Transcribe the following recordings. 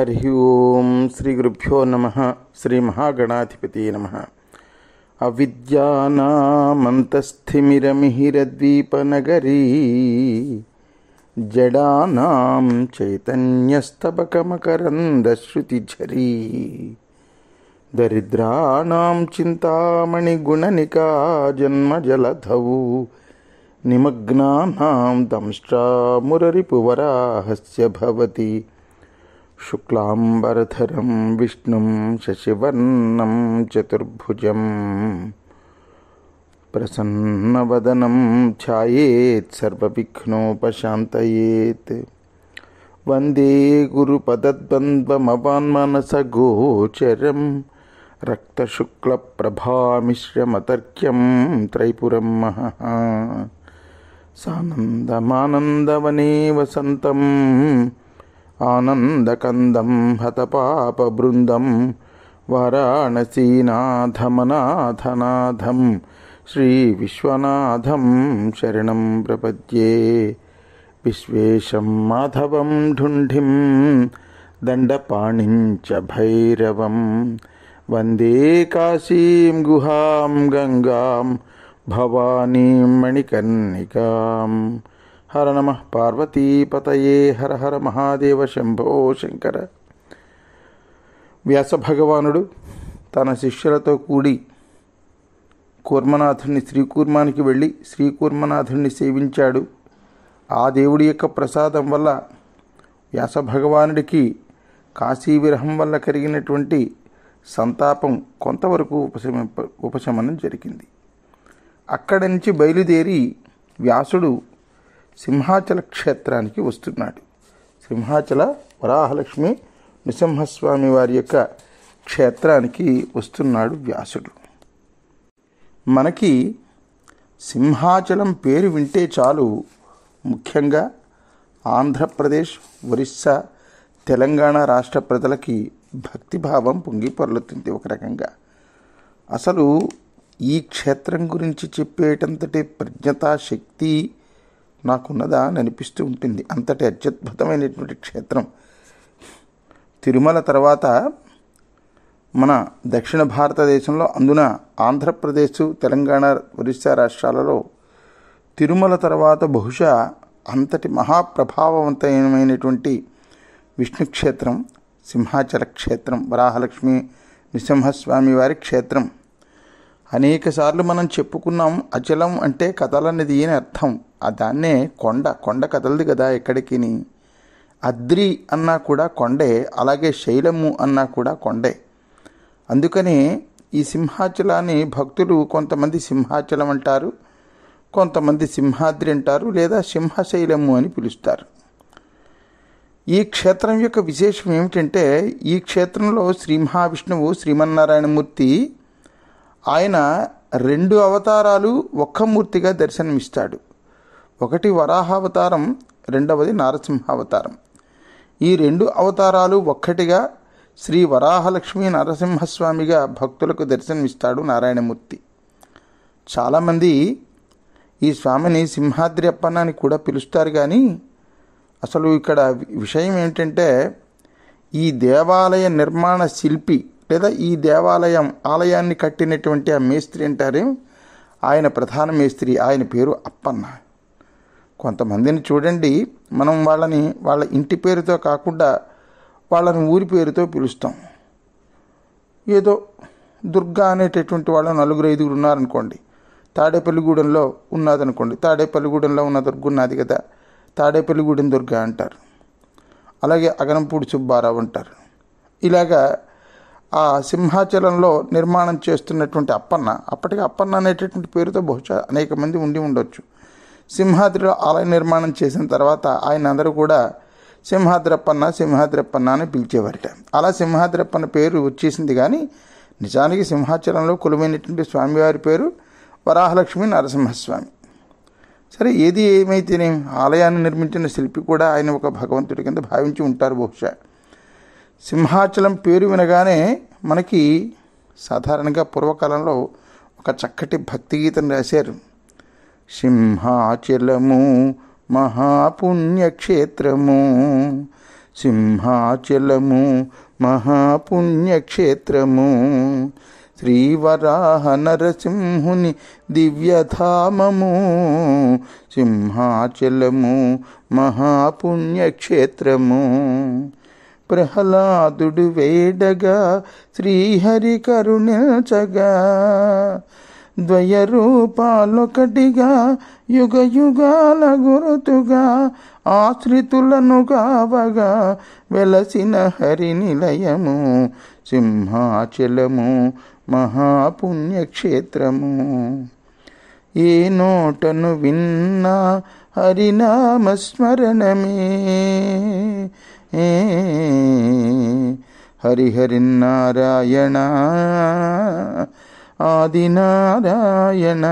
హరి ఓం శ్రీ గురుభ్యో నమః. శ్రీ మహాగణాధిపతి నమః. అవిద్యానామంతస్థిమిరమిహిరద్వీపనగరీ జడానాం చైతన్యస్తబకమకరందశ్రుతిఝరీ దరిద్రాణాం చింతామణిగుణనికా జన్మజలధౌ నిమగ్నానాం దంష్ట్రామురరిపువరాహస్య భవతి. శుక్లాంబరధరం విష్ణుం శశివర్ణం చతుర్భుజం ప్రసన్నవదనం ఛాయేత్ సర్వవిఘ్నోపశాంతయేత్. వందే గురుపదద్వంద్వమవాన్మనసగోచరం రక్తశుక్లప్రభామిశ్రమతర్క్యం త్రైపురం మహః. సానందమానందవనే వసంతం ఆనందకందం హతపాపబృందం వారాణసీనాథమనాథనాథం శ్రీవిశ్వనాథం శరణం ప్రపద్యే. విశ్వేశం మాధవం ఢుంఢిం దండపాణిం చ భైరవం వందే కాశీం గుహాం గంగాం భవానీం మణికర్ణికాం. హర నమః పార్వతీపతయే. హర హర మహాదేవ శంభో శంకర. వ్యాసభగవానుడు తన శిష్యులతో కూడి కూర్మనాథుని శ్రీకూర్మానికి వెళ్ళి శ్రీకూర్మనాథుని సేవించాడు. ఆ దేవుడి యొక్క ప్రసాదం వల్ల వ్యాసభగవానుడికి కాశీ విరహం వల్ల కలిగినటువంటి సంతాపం కొంతవరకు ఉపశమనం జరిగింది. అక్కడి నుంచి బయలుదేరి వ్యాసుడు సింహాచల క్షేత్రానికి వస్తున్నాడు. సింహాచల వరాహలక్ష్మి నృసింహస్వామి వారి యొక్క క్షేత్రానికి వస్తున్నాడు వ్యాసుడు. మనకి సింహాచలం పేరు వింటే చాలు, ముఖ్యంగా ఆంధ్రప్రదేశ్, ఒరిస్సా, తెలంగాణ రాష్ట్ర ప్రజలకి భక్తిభావం పొంగి పొర్లుతుంది. ఒక రకంగా అసలు ఈ క్షేత్రం గురించి చెప్పేటంతటి ప్రజ్ఞతా శక్తి నాకున్నదా అని అనిపిస్తూ ఉంటుంది. అంతటి అత్యద్భుతమైనటువంటి క్షేత్రం. తిరుమల తర్వాత మన దక్షిణ భారతదేశంలో, అందున ఆంధ్రప్రదేశ్, తెలంగాణ, ఒరిస్సా రాష్ట్రాలలో తిరుమల తర్వాత బహుశా అంతటి మహాప్రభావవంతమైనటువంటి విష్ణు క్షేత్రం సింహాచల క్షేత్రం, వరాహలక్ష్మి నృసింహస్వామి వారి క్షేత్రం. అనేకసార్లు మనం చెప్పుకున్నాం. అచలం అంటే కదలనిది అని అర్థం. దాన్నే కొండ కదలదు కదా ఎక్కడికి. అద్రి అన్నా కూడా కొండే, అలాగే శైలము అన్నా కూడా కొండే. అందుకనే ఈ సింహాచలాన్ని భక్తులు కొంతమంది సింహాచలం అంటారు, కొంతమంది సింహాద్రి అంటారు, లేదా సింహశైలము అని పిలుస్తారు. ఈ క్షేత్రం యొక్క విశేషం ఏమిటంటే, ఈ క్షేత్రంలో శ్రీ మహావిష్ణువు శ్రీమన్నారాయణమూర్తి ఆయన 2 అవతారాలు ఒక్క మూర్తిగా దర్శనమిస్తాడు. ఒకటి వరాహావతారం, రెండవది నారసింహావతారం. ఈ 2 అవతారాలు ఒక్కటిగా శ్రీ వరాహలక్ష్మి నరసింహస్వామిగా భక్తులకు దర్శనమిస్తాడు నారాయణమూర్తి. చాలామంది ఈ స్వామిని సింహాద్రి అప్పన్న అని కూడా పిలుస్తారు. కానీ అసలు ఇక్కడ విషయం ఏంటంటే, ఈ దేవాలయ నిర్మాణ శిల్పి లేదా ఈ ఆలయాన్ని కట్టినటువంటి ఆ మేస్త్రి అంటారే, ఆయన ప్రధాన మేస్త్రి. ఆయన పేరు అప్పన్న. కొంతమందిని చూడండి, మనం వాళ్ళ ఇంటి పేరుతో కాకుండా వాళ్ళని ఊరి పేరుతో పిలుస్తాం. ఏదో దుర్గా అనేటటువంటి వాళ్ళు 4-5 ఉన్నారనుకోండి. తాడేపల్లిగూడెంలో ఉన్నదనుకోండి, తాడేపల్లిగూడెంలో ఉన్న దుర్గ ఉన్నది కదా, తాడేపల్లిగూడెం దుర్గా అంటారు. అలాగే అగనంపూడి సుబ్బారావు అంటారు. ఇలాగా ఆ సింహాచలంలో నిర్మాణం చేస్తున్నటువంటి అప్పన్న, అప్పటికి అప్పన్న అనేటటువంటి పేరుతో బహుశా అనేక మంది ఉండి ఉండొచ్చు. సింహాద్రిలో ఆలయ నిర్మాణం చేసిన తర్వాత ఆయన అందరూ కూడా సింహాద్రప్పన్న అని పిలిచేవారట. అలా సింహాద్రప్పన్న పేరు వచ్చేసింది. కానీ నిజానికి సింహాచలంలో కొలువైనటువంటి స్వామివారి పేరు వరాహలక్ష్మి నరసింహస్వామి. సరే, ఏది ఏమైతేనే ఆలయాన్ని నిర్మించిన శిల్పి కూడా ఆయన ఒక భగవంతుడి కింద భావించి ఉంటారు బహుశా. సింహాచలం పేరు వినగానే మనకి సాధారణంగా పూర్వకాలంలో ఒక చక్కటి భక్తి గీతం రాశారు. సింహాచలము మహాపుణ్యక్షేత్రము సింహాచలము మహాపుణ్యక్షేత్రము. శ్రీవరాహ నరసింహుని దివ్యధామము. సింహాచలము మహాపుణ్యక్షేత్రము. ప్రహ్లాదుడు వేడగా శ్రీహరి కరుణించగా, ద్వయరూపాలొకటిగా యుగ యుగాల గురుతుగా ఆశ్రితులను కావగా వెలసిన హరి నిలయము. సింహాచలము మహాపుణ్యక్షేత్రము. ఏ నోటను విన్నా హరినామస్మరణమే. హరిహరినారాయణ ఆదినారాయణ,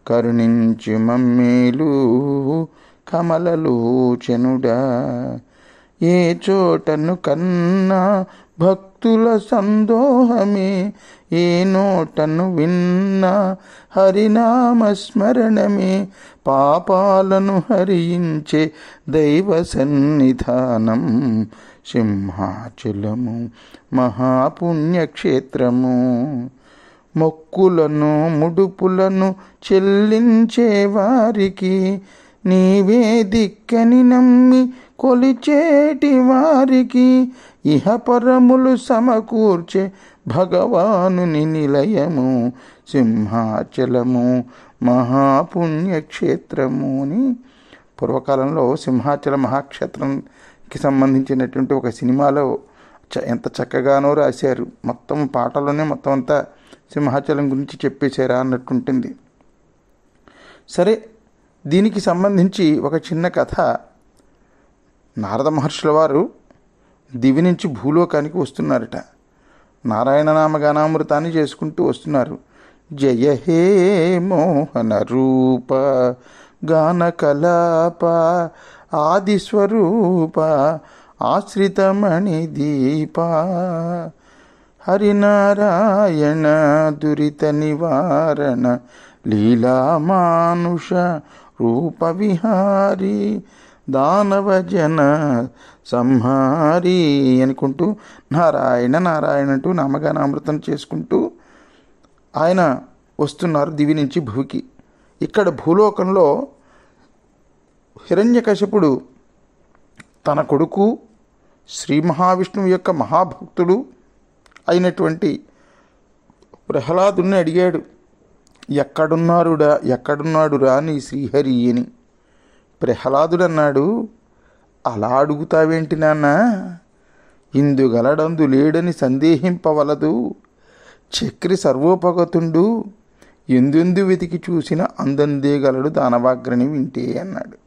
కరుణించి మమ్మేలు కమలలోచనుడా. ఏ చోటను కన్నా భక్తుల సందోహమే. ఏ నోటను విన్నా హరినామస్మరణమే. పాపాలను హరించే దైవ సన్నిధానం. సింహాచలము మహాపుణ్యక్షేత్రము. మొక్కులను ముడుపులను చెల్లించే వారికి నీవే దిక్కని నమ్మి కొలిచేటి వారికి ఇహపరములు సమకూర్చే భగవానుని నిలయము. సింహాచలము మహాపుణ్యక్షేత్రము అని పూర్వకాలంలో సింహాచల మహాక్షేత్రంకి సంబంధించినటువంటి ఒక సినిమాలో ఎంత చక్కగానో రాశారు. మొత్తం పాటలోనే మొత్తం అంతా సింహాచలం గురించి చెప్పేశారా అన్నట్టుంటుంది. సరే, దీనికి సంబంధించి ఒక చిన్న కథ. నారద మహర్షుల వారు దివి నుంచి భూలోకానికి వస్తున్నారట. నారాయణ నామగానామృతాన్ని చేసుకుంటూ వస్తున్నారు. జయ హే మోహన రూప గాన కలాప ఆదిస్వరూప ఆశ్రితమణి దీప, హరినారాయణ దురిత నివారణ లీలామానుష రూప విహారీ దానవ జన సంహారీ అనుకుంటూ నారాయణ నారాయణ అంటూ నామగానామృతం చేసుకుంటూ ఆయన వస్తున్నారు దివి నుంచి భూకి. ఇక్కడ భూలోకంలో హిరణ్యకశిపుడు తన కొడుకు శ్రీ మహావిష్ణువు యొక్క మహాభక్తుడు అయినటువంటి ప్రహ్లాదుని అడిగాడు, ఎక్కడున్నాడురా నీ శ్రీహరి అని. ప్రహ్లాదుడు అన్నాడు, అలా అడుగుతావేంటి నాన్న, ఇందుగలడందు లేడని సందేహింపవలదు. చక్రి సర్వోపగతుండు, ఎందెందు వెతికి చూసిన అందందేగలడు దానవాగ్రని వింటే అన్నాడు.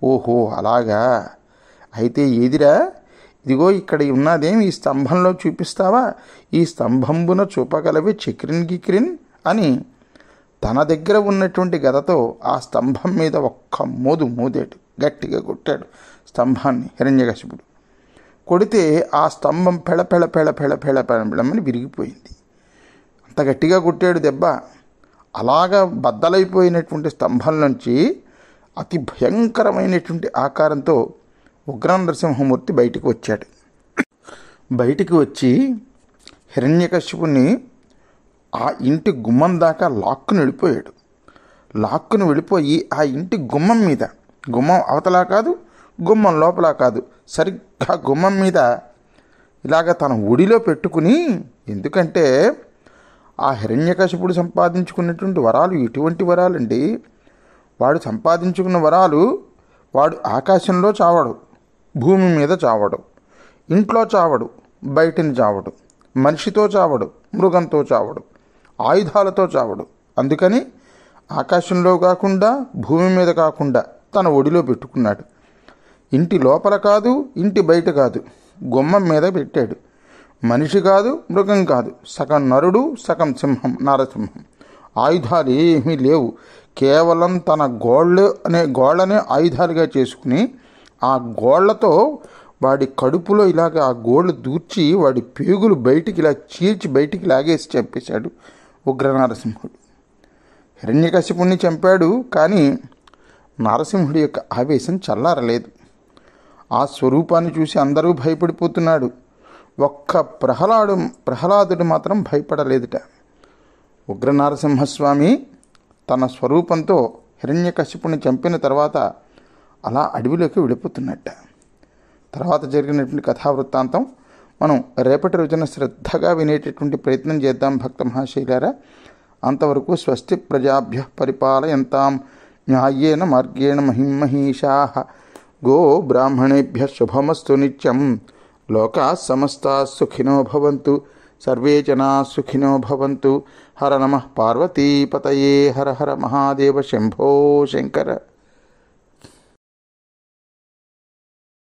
ఓహో అలాగా, అయితే ఏదిరా, ఇదిగో ఇక్కడ ఉన్నదేం ఈ స్తంభంలో చూపిస్తావా, ఈ స్తంభంబున చూపగలవే చక్రిన్ గిక్రిన్ అని తన దగ్గర ఉన్నటువంటి గదతో ఆ స్తంభం మీద ఒక్క మోదాడు, గట్టిగా కొట్టాడు స్తంభాన్ని హిరణ్యకశిపుడు. కొడితే ఆ స్తంభం పెళమని విరిగిపోయింది. అంత గట్టిగా కొట్టాడు దెబ్బ. అలాగా బద్దలైపోయినటువంటి స్తంభం నుంచి అతి భయంకరమైనటువంటి ఆకారంతో ఉగ్ర నరసింహమూర్తి బయటికి వచ్చాడు. బయటికి వచ్చి హిరణ్యకశిపుని ఆ ఇంటి గుమ్మం దాకా లాక్కుని వెళ్ళిపోయి ఆ ఇంటి గుమ్మం మీద, గుమ్మం అవతలా కాదు గుమ్మం లోపల కాదు, సరిగ్గా గుమ్మం మీద ఇలాగ తన ఒడిలో పెట్టుకుని, ఎందుకంటే ఆ హిరణ్యకశిపుడు సంపాదించుకున్నటువంటి వరాలు ఎటువంటి వరాలండి. వాడు సంపాదించుకున్న వరాలు, వాడు ఆకాశంలో చావడు, భూమి మీద చావడు, ఇంట్లో చావడు, బయటని చావడు, మనిషితో చావడు, మృగంతో చావడు, ఆయుధాలతో చావడు. అందుకని ఆకాశంలో కాకుండా భూమి మీద కాకుండా తన ఒడిలో పెట్టుకున్నాడు. ఇంటి లోపల కాదు, ఇంటి బయట కాదు, గుమ్మం మీద పెట్టాడు. మనిషి కాదు, మృగం కాదు, సగం నరుడు సగం సింహం, నారసింహం. ఆయుధాలు ఏమీ లేవు, కేవలం తన గోళ్ళనే ఆయుధాలుగా చేసుకుని ఆ గోళ్లతో వాడి కడుపులో ఇలాగ ఆ గోళ్ళు దూర్చి వాడి పేగులు బయటికి ఇలా చీల్చి బయటికి లాగేసి చంపేశాడు ఉగ్రనారసింహుడు. హిరణ్యకశిపుణ్ణి చంపాడు, కానీ నారసింహుడి యొక్క ఆవేశం చల్లారలేదు. ఆ స్వరూపాన్ని చూసి అందరూ భయపడిపోతున్నాడు. ఒక్క ప్రహ్లాదుడు మాత్రం భయపడలేదుట. ఉగ్ర నరసింహస్వామి తన స్వరూపంతో హిరణ్యకశిపుని చంపిన తర్వాత అలా అడవిలోకి వెళ్ళిపోతున్నట్ట. తర్వాత జరిగినటువంటి కథావృత్తాంతం మనం రేపటి రోజున శ్రద్ధగా వినేటటువంటి ప్రయత్నం చేద్దాం భక్త మహాశైలారా. అంతవరకు స్వస్తి ప్రజాభ్య పరిపాలయంతాం న్యాయేన మార్గేణ మహిమహీషాః. గో బ్రాహ్మణేభ్య శుభమస్తు నిత్యం. లోకాః సమస్తాః సుఖినో భవంతు. సర్వే జనాః సుఖినో భవంతు. హర నమః పార్వతీపతయే. హర హర మహాదేవ శంభో శంకర.